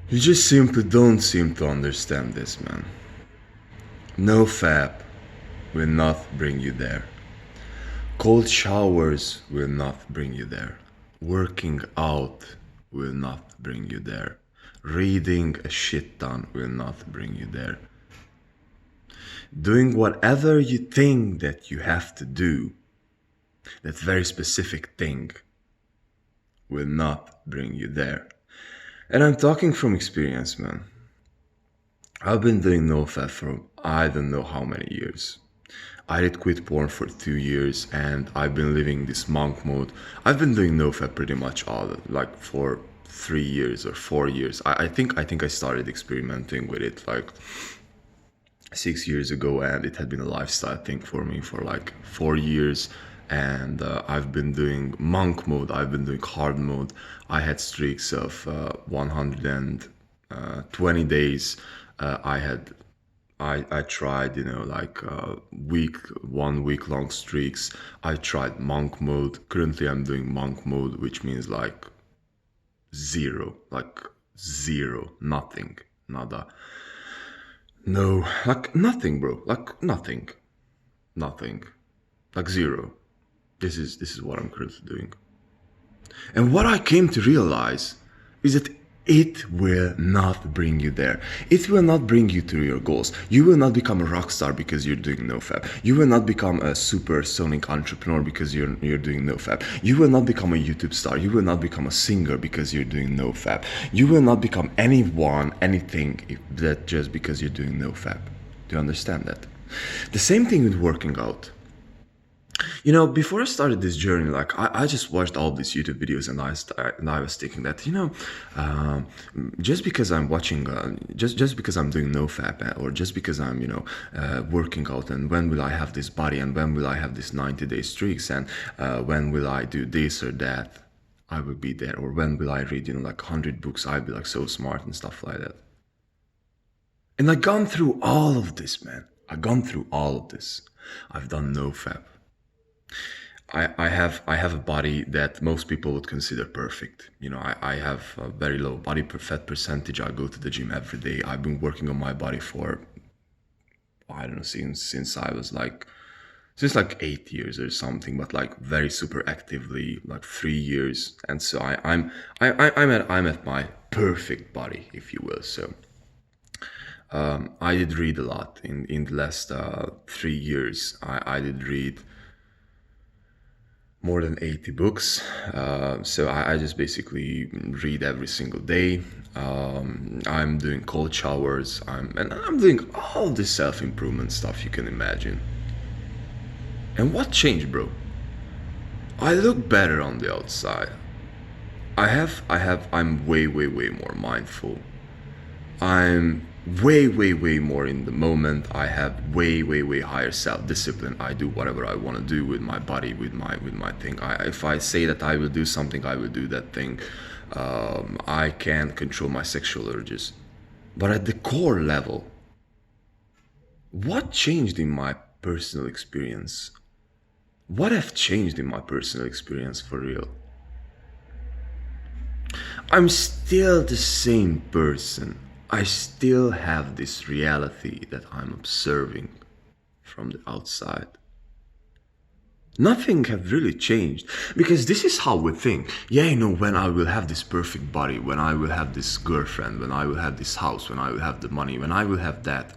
You just simply don't seem to understand this, man. Nofap will not bring you there. Cold showers will not bring you there. Working out will not bring you there. Reading a shit ton will not bring you there. Doing whatever you think that you have to do, that very specific thing, will not bring you there. And I'm talking from experience, man. I've been doing NoFap for I don't know how many years. I did quit porn for 2 years and I've been living this monk mode. I've been doing NoFap pretty much all like for 3 years or 4 years. I think I started experimenting with it like 6 years ago, and it had been a lifestyle thing for me for like 4 years. And I've been doing monk mode, I've been doing hard mode. I had streaks of 120 days. I tried, like 1 week long streaks. I tried monk mode. Currently I'm doing monk mode, which means like zero, nothing, nada. No, like nothing, bro. Like nothing. Nothing. Like zero. This is what I'm currently doing. And what I came to realize is that it will not bring you there. It will not bring you to your goals. You will not become a rock star because you're doing NoFap. You will not become a supersonic entrepreneur because you're doing NoFap. You will not become a YouTube star. You will not become a singer because you're doing NoFap. You will not become anyone, anything that just because you're doing NoFap. Do you understand that? The same thing with working out. Before I started this journey, like I just watched all these YouTube videos, and I was thinking that just because I'm watching, just because I'm doing NoFap, or just because I'm working out, and when will I have this body, and when will I have this 90-day streaks, and when will I do this or that, I will be there, or when will I read like 100 books, I'll be like so smart and stuff like that. And I've gone through all of this, man. I've gone through all of this. I've done NoFap. I have a body that most people would consider perfect. I have a very low body fat percentage. I go to the gym every day. I've been working on my body for, I don't know, since I was since 8 years or something, but like very super actively, like 3 years. And so I'm at my perfect body, if you will. So I did read a lot in the last 3 years. I did read more than 80 books. So I just basically read every single day. I'm doing cold showers. And I'm doing all this self-improvement stuff you can imagine. And what changed, bro? I look better on the outside. I'm way more mindful. I'm way more in the moment. I have way higher self-discipline. I do whatever I want to do with my body, with my thing. If I say that I will do something, I will do that thing. I can control my sexual urges. But at the core level, what changed in my personal experience? What have changed in my personal experience for real? I'm still the same person. I still have this reality that I'm observing from the outside. Nothing have really changed, because this is how we think. Yeah, when I will have this perfect body, when I will have this girlfriend, when I will have this house, when I will have the money, when I will have that,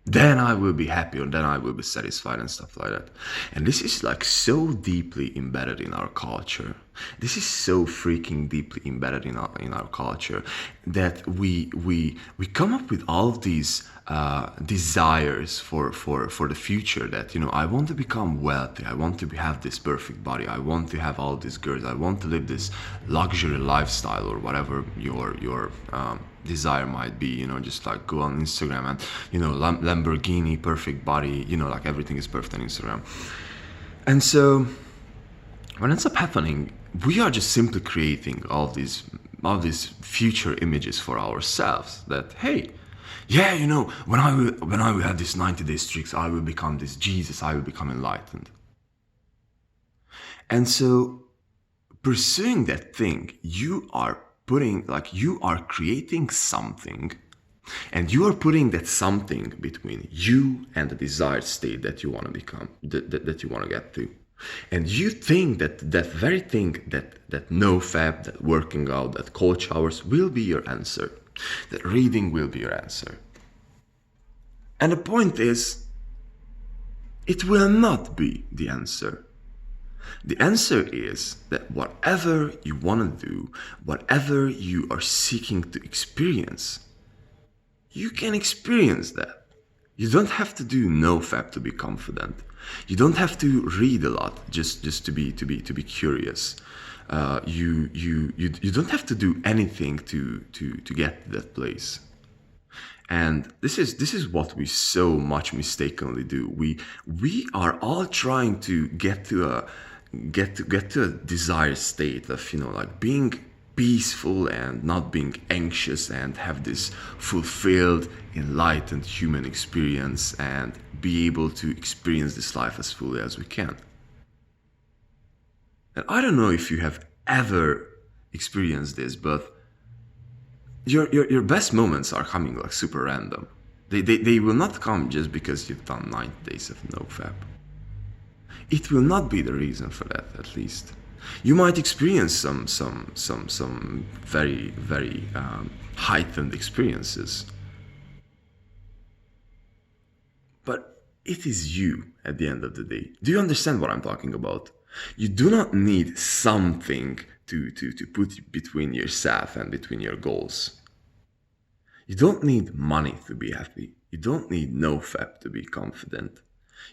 then I will be happy, or then I will be satisfied and stuff like that. And this is like so deeply embedded in our culture. This is so freaking deeply embedded in our culture that we come up with all of these desires for the future. That I want to become wealthy. I want to have this perfect body. I want to have all these girls. I want to live this luxury lifestyle, or whatever your desire might be. Just like go on Instagram and Lamborghini perfect body. Like everything is perfect on Instagram. And so what ends up happening, we are just simply creating all these future images for ourselves, that hey, yeah, when I will have this 90-day streaks, I will become this Jesus, I will become enlightened. And so pursuing that thing, you are putting, like, you are creating something, and you are putting that something between you and the desired state that you want to become, that you want to get to. And you think that that very thing, that Nofap, that working out, that cold showers will be your answer, that reading will be your answer. And the point is, it will not be the answer. The answer is that whatever you want to do, whatever you are seeking to experience, you can experience that. You don't have to do Nofap to be confident. You don't have to read a lot just to be curious. You don't have to do anything to get to that place. And this is what we so much mistakenly do. We are all trying to get to a desired state of, like, being peaceful and not being anxious, and have this fulfilled, enlightened human experience, and be able to experience this life as fully as we can. And I don't know if you have ever experienced this, but your best moments are coming like super random. They will not come just because you've done 90 days of Nofap. It will not be the reason for that, at least. You might experience some very, very heightened experiences. But it is you at the end of the day. Do you understand what I'm talking about? You do not need something to put between yourself and between your goals. You don't need money to be happy. You don't need Nofap to be confident.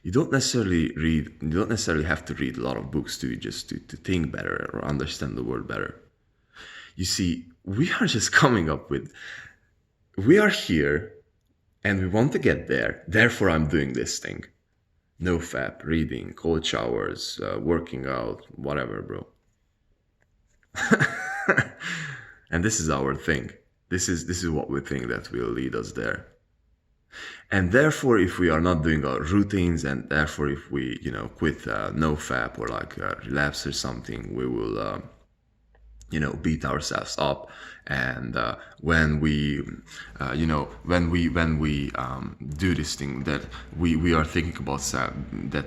You don't necessarily have to read a lot of books to think better or understand the world better. You see, we are just coming up with, we are here and we want to get there. Therefore, I'm doing this thing. Nofap, reading, cold showers, working out, whatever, bro. And this is our thing. This is what we think that will lead us there. And therefore, if we are not doing our routines, and therefore if we, quit Nofap or like relapse or something, we will, beat ourselves up. And when we do this thing, that we are thinking about that,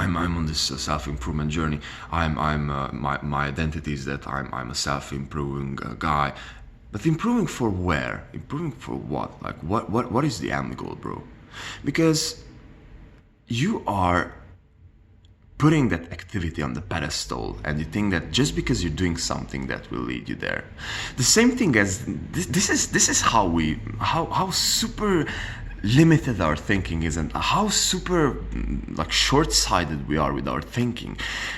I'm on this self-improvement journey. My identity is that I'm a self-improving guy. But improving for where? Improving for what? Like, what is the end goal, bro? Because you are putting that activity on the pedestal, and you think that just because you're doing something that will lead you there. The same thing as this is how super limited our thinking is, and how super like short-sighted we are with our thinking.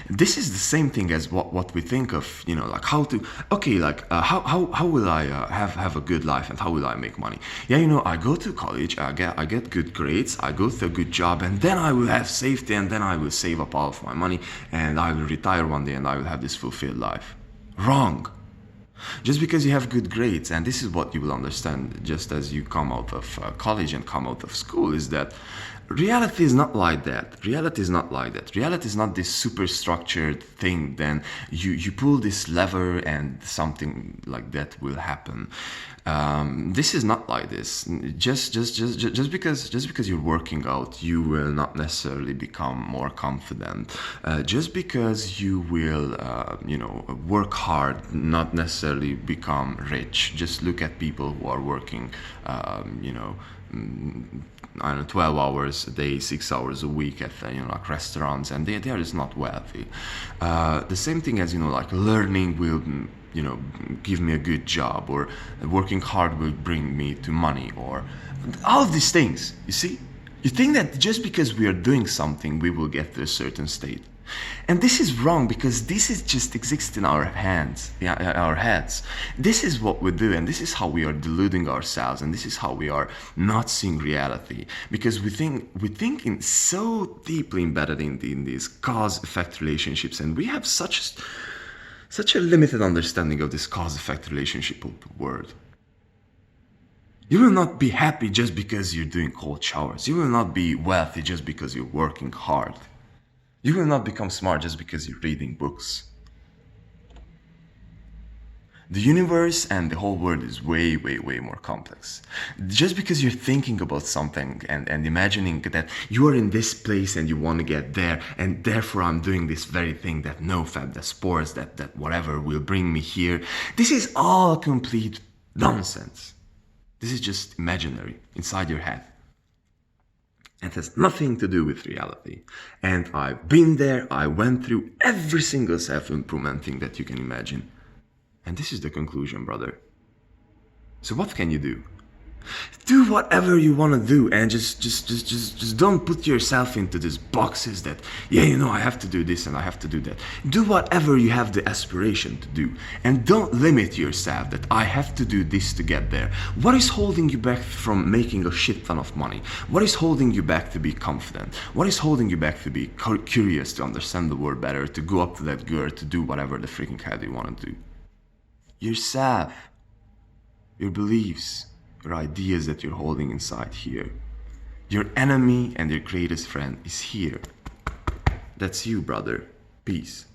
This is the same thing as what we think of, like how to, how will I have a good life, and how will I make money? I go to college, I get good grades, I go to a good job, and then I will have safety, and then I will save up all of my money, and I will retire one day, and I will have this fulfilled life. Wrong. Just because you have good grades, and this is what you will understand just as you come out of college and come out of school, is that reality is not like that. Reality is not like that. Reality is not this super structured thing. Then you pull this lever and something like that will happen. This is not like this. Just because you're working out, you will not necessarily become more confident. Just because you will, work hard, not necessarily become rich. Just look at people who are working, 12 hours a day, 6 hours a week at like restaurants, and they are just not wealthy. The same thing as like learning will give me a good job, or working hard will bring me to money, or all of these things. You see, you think that just because we are doing something we will get to a certain state. And this is wrong, because this is just exists in our heads. This is what we do, and this is how we are deluding ourselves, and this is how we are not seeing reality, because we think in so deeply embedded in these cause-effect relationships, and we have such a limited understanding of this cause-effect relationship of the world. You will not be happy just because you're doing cold showers. You will not be wealthy just because you're working hard. You will not become smart just because you're reading books. The universe and the whole world is way, way, way more complex. Just because you're thinking about something and imagining that you are in this place and you want to get there, and therefore I'm doing this very thing, that Nofap, that sports, that whatever will bring me here, this is all complete nonsense. This is just imaginary inside your head. It has nothing to do with reality. And I've been there, I went through every single self-improvement thing that you can imagine. And this is the conclusion, brother. So what can you do? Do whatever you want to do, and just don't put yourself into these boxes that, yeah, you know, I have to do this and I have to do that. Do whatever you have the aspiration to do, and don't limit yourself that I have to do this to get there. What is holding you back from making a shit ton of money? What is holding you back to be confident? What is holding you back to be curious, to understand the world better, to go up to that girl, to do whatever the freaking hell you want to do? Yourself, your beliefs, your ideas that you're holding inside here. Your enemy and your greatest friend is here. That's you, brother. Peace.